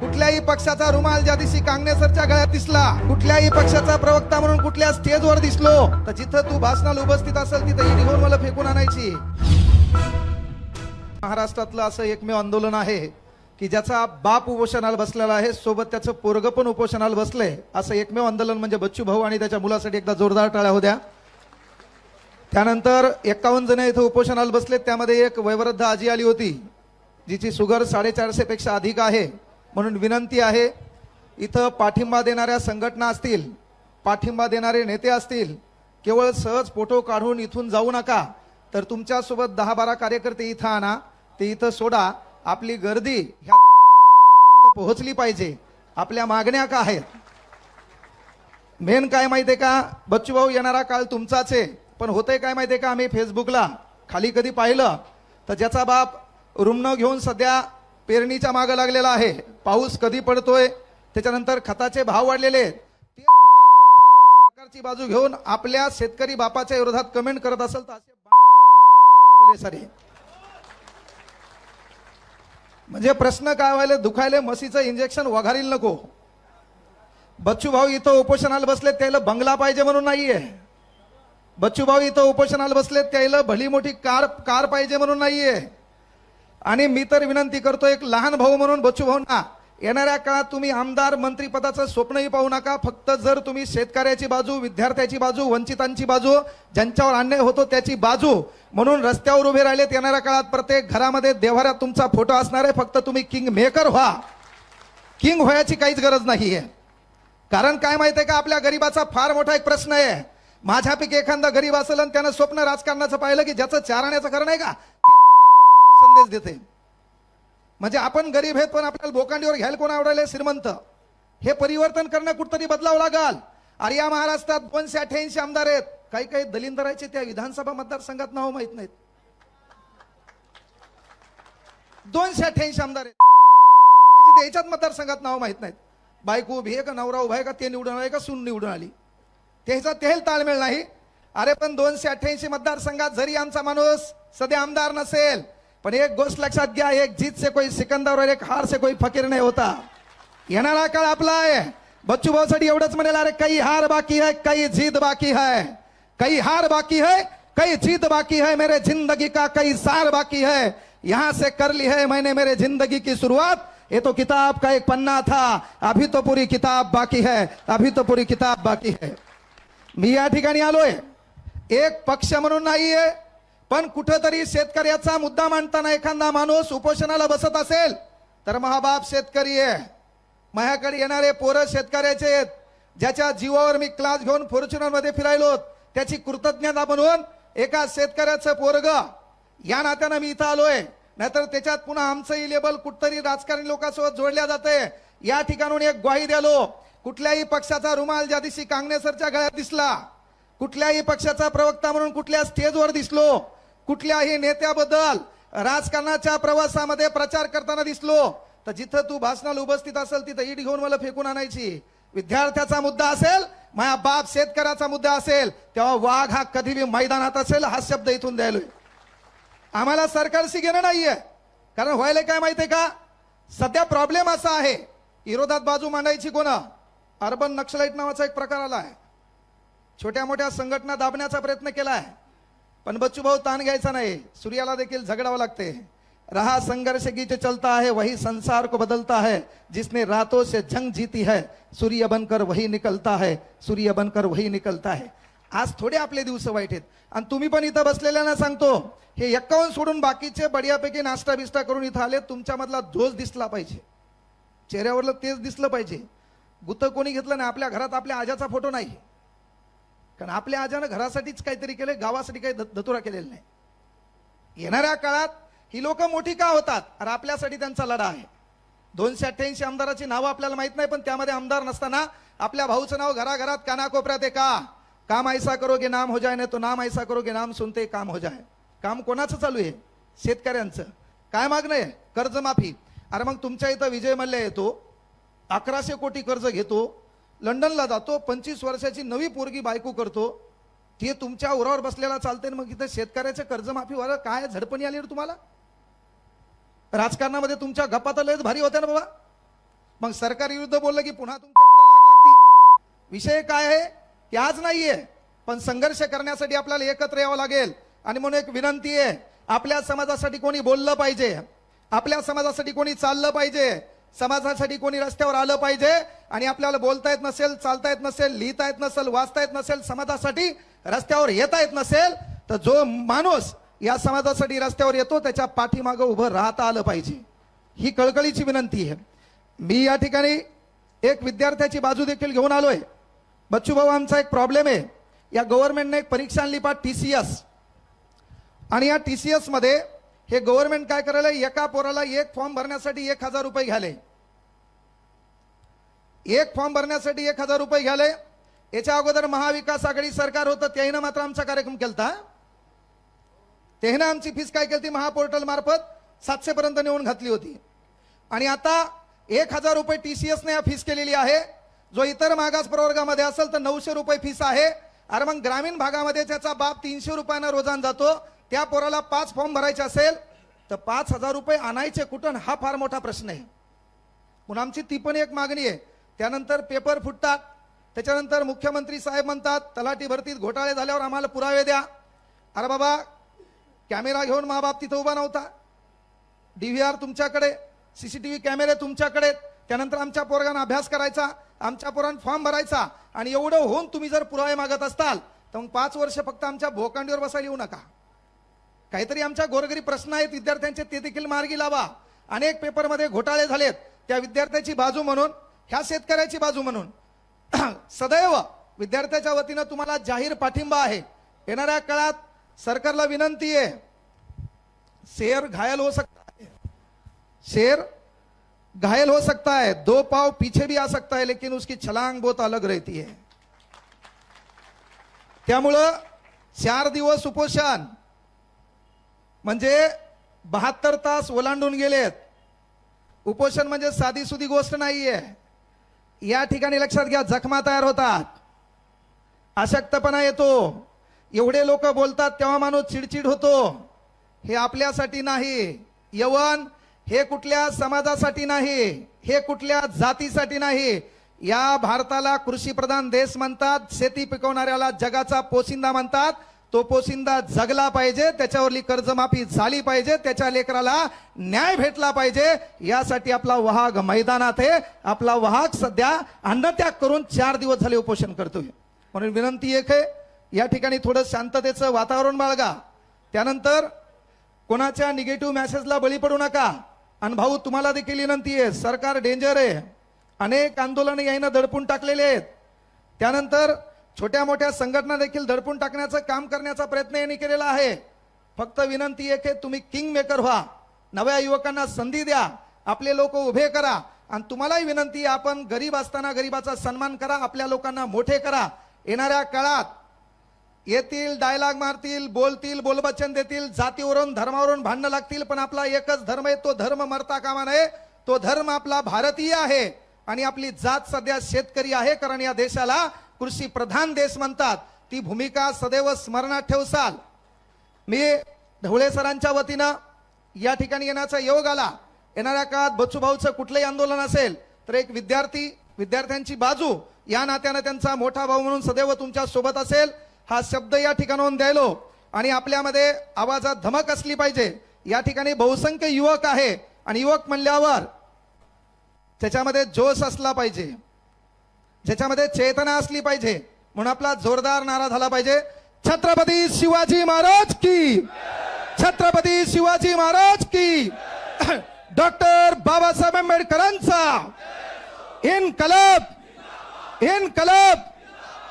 कुठल्याही पक्षाचा रुमाल ज्या दिवशी कांगणेसरच्या गळ्यात दिसला, कुठल्याही पक्षाचा प्रवक्ता म्हणून कुठल्या स्टेजवर दिसलो, तर जिथं तू भाषणाला उपस्थित असेल तिथं ईडी घेऊन मला फेकून आणायची. महाराष्ट्रातलं असं एकमेव आंदोलन आहे की ज्याचा बाप उपोषणाला बसलेला आहे, सोबत त्याचं पोरग पण उपोषणाला बसलंय. असं एकमेव आंदोलन म्हणजे बच्चू भाऊ आणि त्याच्या मुलासाठी एकदा जोरदार टाळ्या होत्या. त्यानंतर 51 जण इथं उपोषणाला बसले. त्यामध्ये एक वयोवृद्ध आजी आली होती जिची शुगर 450 पेक्षा अधिक आहे. म्हणून विनंती आहे, इथं पाठिंबा देणाऱ्या संघटना असतील, पाठिंबा देणारे नेते असतील, केवळ सहज फोटो काढून इथून जाऊ नका, तर तुमच्यासोबत 10-12 कार्यकर्ते इथं आणा, ते इथं सोडा. आपली गर्दी ह्या सरकारपर्यंत पोहोचली पाहिजे. आपल्या मागण्या काय आहेत, मेन काय माहितीये का, बच्चू भाऊ येणारा काळ तुमचाच आहे. पण होतंय काय माहितीये का, आम्ही फेसबुकला खाली कधी पाहिलं तर ज्याचा बाप रुग्ण घेऊन सध्या पेरणीच्या मागे लागलेला आहे, पाऊस कधी पडतोय, त्याच्यानंतर खताचे भाव वाढलेले, तेच भिकारचोट खालून सरकारची बाजू घेऊन आपल्या शेतकरी बापाच्या विरोधात कमेंट करत असेल तर असे बांडगुळ झोपेत मेलेले भले सारे. म्हणजे प्रश्न काय व्हायला, दुखायले म्हशीचं इंजेक्शन वघारील नको. बच्चू भाऊ इथं उपोषणाला बसले त्याला बंगला पाहिजे म्हणून नाहीये. बच्चू भाऊ इथं उपोषणाला बसले त्याला भली मोठी कार पाहिजे म्हणून नाहीये. आणि मी तर विनंती करतो, एक लहान भाऊ म्हणून बच्चू भाऊंना, येणाऱ्या काळात तुम्ही आमदार मंत्री पदाचं स्वप्नही पाहू नका. फक्त जर तुम्ही शेतकऱ्याची बाजू, विद्यार्थ्याची बाजू, वंचितांची बाजू, ज्यांच्यावर अन्याय होतो त्याची बाजू म्हणून रस्त्यावर उभे राहिलेत. येणाऱ्या काळात प्रत्येक घरामध्ये देव्हाऱ्यात तुमचा फोटो असणार आहे. फक्त तुम्ही किंग मेकर व्हा, किंग व्हायची काहीच गरज नाहीये. कारण काय माहितीये का, आपल्या गरीबाचा फार मोठा एक प्रश्न आहे. माझ्यापैकी एखादा गरीब असेल आणि त्यानं स्वप्न राजकारणाचं पाहिलं की ज्याचं चारण्याचं कारण आहे का, संदेश देते. म्हणजे आपण गरीब आहेत पण आपल्याला बोकांडीवर घ्यायला कोण आवडायला श्रीमंत. हे परिवर्तन करणं कुठतरी बदलावं लागल. अरे या महाराष्ट्रात 288 आमदार आहेत, काही काही दलिंदराचे त्या विधानसभा मतदारसंघात नाव माहित नाहीत. 288 आमदार आहेत, त्याच्यात मतदारसंघात नाव माहित नाहीत. बायको उभी आहे का, नवरा उभा आहे का, ते निवडून आले का सून निवडून आली, त्याचा तेल ताळमेळ नाही. अरे पण 288 मतदारसंघात जरी आमचा माणूस सध्या आमदार नसेल, पण एक गोष्ट लक्षात घ्या, एक जीत से कोई सिकंदर और एक हार से कोई फकीर नहीं होता. येणारा काळ आपला आहे. बच्चू भाऊ साठी एवढंच म्हणेल, अरे काही हार बाकी है, काही जीत बाकी है, काही हार बाकी है, काही जीत बाकी है, मेरे जिंदगी का कई सार बाकी है, यहां से कर ली है मैंने मेरे जिंदगी की शुरुआत, ये तो किताब का एक पन्ना था, अभी तो पूरी किताब बाकी है, अभी तो पूरी किताब बाकी है. मी या ठिकाणी आलोय एक पक्ष म्हणून नाहीये, पण कुठेतरी शेतकऱ्याचा मुद्दा मांडताना एखादा माणूस उपोषणाला बसत असेल तर महाबाप शेतकरी आहे. माझ्याकडे येणारे पोरं शेतकऱ्याचे आहेत. ज्याच्या जीवावर मी क्लास घेऊन फॉर्च्युनर मध्ये फिरायलो, त्याची कृतज्ञता म्हणून एका शेतकऱ्याचं पोरग या नात्यानं मी इथं आलोय. नाहीतर त्याच्यात पुन्हा आमचंही लेबल कुठतरी राजकारणी लोकांसोबत जोडल्या जाते. या ठिकाणून एक ग्वाही द्यालो, कुठल्याही पक्षाचा रुमाल ज्या दिवशी कांगणेसरच्या गळ्यात दिसला, कुठल्याही पक्षाचा प्रवक्ता म्हणून कुठल्या स्टेजवर दिसलो, कुठल्याही नेत्याबद्दल राजकारणाच्या प्रवासामध्ये प्रचार करताना दिसलो, तर जिथं तू भाषणाला उपस्थित असेल तिथं ईड घेऊन मला फेकून आणायची. विद्यार्थ्याचा मुद्दा असेल, माझ्या बाप शेतकऱ्याचा मुद्दा असेल, तेव्हा वाघ हा कधी बी मैदानात असेल हा शब्द इथून द्यायलोय. आम्हाला सरकारशी घेणं नाहीये. कारण व्हायला काय माहितीये का, सध्या प्रॉब्लेम असा आहे, विरोधात बाजू मांडायची कोण, अर्बन नक्सलाइट नावाचा एक प्रकार आला आहे. छोट्या मोठ्या संघटना दाबण्याचा प्रयत्न केला आहे, पण बच्चू भाऊ ताण घ्यायचा नाही. सूर्याला देखील झगडावं लागते. रहा संघर्ष की जो चलता है वही संसार को बदलता है, जिसने रातों से जंग जीती है सूर्य बनकर वही निकलता है, सूर्य बनकर वही निकलता है. आज थोडे आपले दिवस वाईट आहेत आणि तुम्ही पण इथं बसलेल्यांना सांगतो, हे 51 सोडून बाकीचे बढियापैकी नाश्ता बिस्टा करून इथं आले. तुमच्यामधला जोश दिसला पाहिजे, चेहऱ्यावरलं तेज दिसलं पाहिजे. गुत कोणी घेतलं नाही. आपल्या घरात आपल्या आजाचा फोटो नाही, कारण आपल्या आजानं घरासाठीच काहीतरी केले, गावासाठी काही धतुरा केलेला नाही. येणाऱ्या काळात ही लोक मोठी का होतात, अरे आपल्यासाठी त्यांचा लढा आहे. 288 आमदाराची नावं आपल्याला माहित नाही, पण त्यामध्ये आमदार नसताना आपल्या भाऊचं नाव घराघरात कानाकोपऱ्यात आहे का, काम ऐसा करोगे नाम हो जाए, नाही तो नाम ऐसा करोगे नाम सुनते काम हो जाए. काम कोणाचं चालू आहे, शेतकऱ्यांचं. काय मागणं आहे, कर्जमाफी. अरे मग तुमच्या इथं विजय मल्ल्या येतो, 1100 कोटी कर्ज घेतो, लंडनला जातो, 25 वर्षाची नवी पोरगी बायको करतो, ते तुमच्या उरावर बसलेला चालते. मग इथं शेतकऱ्याचं कर्जमाफीवर काय झडपणी आली रे तुम्हाला. राजकारणामध्ये तुमच्या गप्पा तर लयच भारी होत्या ना बाबा. मग सरकार विरुद्ध बोललं की पुन्हा तुमच्या पुढे लाग लागती. विषय काय आहे की आज नाहीये, पण संघर्ष करण्यासाठी आपल्याला एकत्र यावं लागेल. आणि म्हणून एक विनंती आहे, आपल्या समाजासाठी कोणी बोललं पाहिजे, आपल्या समाजासाठी कोणी चाललं पाहिजे, समाजासाठी कोणी रस्त्यावर आलं पाहिजे. आणि आपल्याला बोलता येत नसेल, चालता येत नसेल, लिहिता येत नसेल, वाचता येत नसेल, समाजासाठी रस्त्यावर येता येत नसेल, तर जो माणूस या समाजासाठी रस्त्यावर येतो त्याच्या पाठीमागं उभं राहता आलं पाहिजे. ही कळकळीची विनंती आहे. मी या ठिकाणी एक विद्यार्थ्याची बाजू देखील घेऊन आलोय. बच्चू भाऊ, आमचा एक प्रॉब्लेम आहे. या गव्हर्नमेंटने एक परीक्षा आणली पा TCS, आणि या TCS मध्ये हे गव्हर्नमेंट काय करायला, एका पोराला एक फॉर्म भरण्यासाठी 1000 रुपये घ्याले. एक फॉर्म भरण्यासाठी 1000 रुपये घ्याले. याच्या अगोदर महाविकास आघाडी सरकार होतं, त्याने मात्र आमचा कार्यक्रम केलता. त्याने आमची फीस काय केली, महापोर्टल मार्फत 700 पर्यंत नेऊन घातली होती. आणि आता 1000 रुपये TCS ने फीस केलेली आहे. जो इतर मागास प्रवर्गामध्ये असेल तर 900 रुपये फीस आहे. अरे मग ग्रामीण भागामध्ये त्याचा बाप 300 रुपयानं रोजान जातो, त्या पोराला 5 फॉर्म भरायचे असेल तर 5000 रुपये आणायचे कुठून, हा फार मोठा प्रश्न आहे. म्हणून आमची ती पण एक मागणी आहे. त्यानंतर पेपर फुटतात, त्याच्यानंतर मुख्यमंत्री साहेब म्हणतात तलाठी भरतीत घोटाळे झाल्यावर आम्हाला पुरावे द्या. अरे बाबा, कॅमेरा घेऊन माबाप तिथं उभा नव्हता, DVR तुमच्याकडे, CCTV कॅमेरे तुमच्याकडे, त्यानंतर आमच्या पोरांना अभ्यास करायचा, आमच्या पोरांना फॉर्म भरायचा. आणि एवढं होऊन तुम्ही जर पुरावे मागत असताल तर मग 5 वर्ष फक्त आमच्या भोकांडीवर बसायला येऊ नका. काहीतरी आमच्या गोरगरीब प्रश्न आहेत विद्यार्थ्यांचे, ते देखील मार्गी लावा. अनेक पेपरमध्ये घोटाळे झालेत, त्या विद्यार्थ्याची बाजू म्हणून, ह्या शेतकऱ्याची बाजू म्हणून सदैव विद्यार्थ्याच्या वतीनं तुम्हाला जाहीर पाठिंबा आहे. येणाऱ्या काळात सरकारला विनंती आहे, शेर घायल हो सकता है, शेर घायल हो सकता है, 2 पाव पीछे भी आ सकता है, लेकिन उसकी छलांग बहुत अलग रहती है. त्यामुळं 4 दिवस उपोषण म्हणजे 72 तास ओलांडून गेलेत. उपोषण म्हणजे साधी सुधी गोष्ट नाहीये. या ठिकाणी लक्षात घ्या, जखमा तयार होतात, अशक्तपणा येतो, एवढे लोक बोलतात तेव्हा माणूस चिडचिड होतो. हे आपल्यासाठी नाही. यवन हे कुठल्या समाजासाठी नाही, हे कुठल्या जातीसाठी नाही. या भारताला कृषी प्रधान देश म्हणतात, शेती पिकवणाऱ्याला जगाचा पोशिंदा म्हणतात. तो पोशिंदा जगला पाहिजे, त्याच्यावरली कर्जमाफी झाली पाहिजे, त्याच्या लेकराला न्याय भेटला पाहिजे. यासाठी आपला वाहक मैदानात आहे. आपला वाहक सध्या अन्नत्याग करून 4 दिवस झाले उपोषण करतोय. म्हणून विनंती एक आहे, या ठिकाणी थोडं शांततेचं वातावरण बाळगा. त्यानंतर कोणाच्या निगेटिव्ह मेसेजला बळी पडू नका. आणि भाऊ, तुम्हाला देखील विनंती आहे, सरकार डेंजर आहे. अनेक आंदोलन यानं दडपून टाकलेले आहेत. त्यानंतर छोट्या मोठ्या संघटना देखील दडपून टाकण्याचं काम करण्याचा प्रयत्न यांनी केलेला आहे. फक्त विनंती आहे की तुम्ही किंग मेकर व्हा, नव्या युवकांना संधी द्या, आपले लोक उभे करा. आणि तुम्हालाही विनंती आहे, आपण गरीब असताना गरीबाचा सन्मान करा, आपल्या लोकांना मोठे करा. येणाऱ्या काळात येतील, डायलॉग मारतील, बोलतील, बोलबच्चन देतील, जातीवरून धर्मावरून भांडणं लागतील, पण आपला एकच धर्म आहे, तो धर्म मरता कामा नये. तो धर्म आपला भारतीय आहे. आणि आपली जात सध्या शेतकरी आहे, कारण या देशाला कृषी प्रधान देश म्हणतात. ती भूमिका सदैव स्मरणात ठेवसाल. मी ढवळे सरांच्या वतीनं या ठिकाणी येण्याचा योग आला. येणाऱ्या काळात बच्चूभाऊचं कुठलंही आंदोलन असेल तर एक विद्यार्थ्यांची बाजू या नात्यानं त्यांचा मोठा भाऊ म्हणून सदैव तुमच्या सोबत असेल, हा शब्द या ठिकाणाहून द्यायलो. आणि आपल्यामध्ये आवाजात धमक असली पाहिजे. या ठिकाणी बहुसंख्य युवक आहे, आणि युवक म्हणल्यावर त्याच्यामध्ये जोश असला पाहिजे, ज्याच्यामध्ये चेतना असली पाहिजे. म्हणून आपला जोरदार नारा झाला पाहिजे, छत्रपती शिवाजी महाराज की, छत्रपती शिवाजी महाराज की, डॉक्टर बाबासाहेब आंबेडकरांचा इनकलाब, इनकलाब,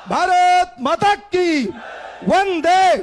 भारत माता की, वंदे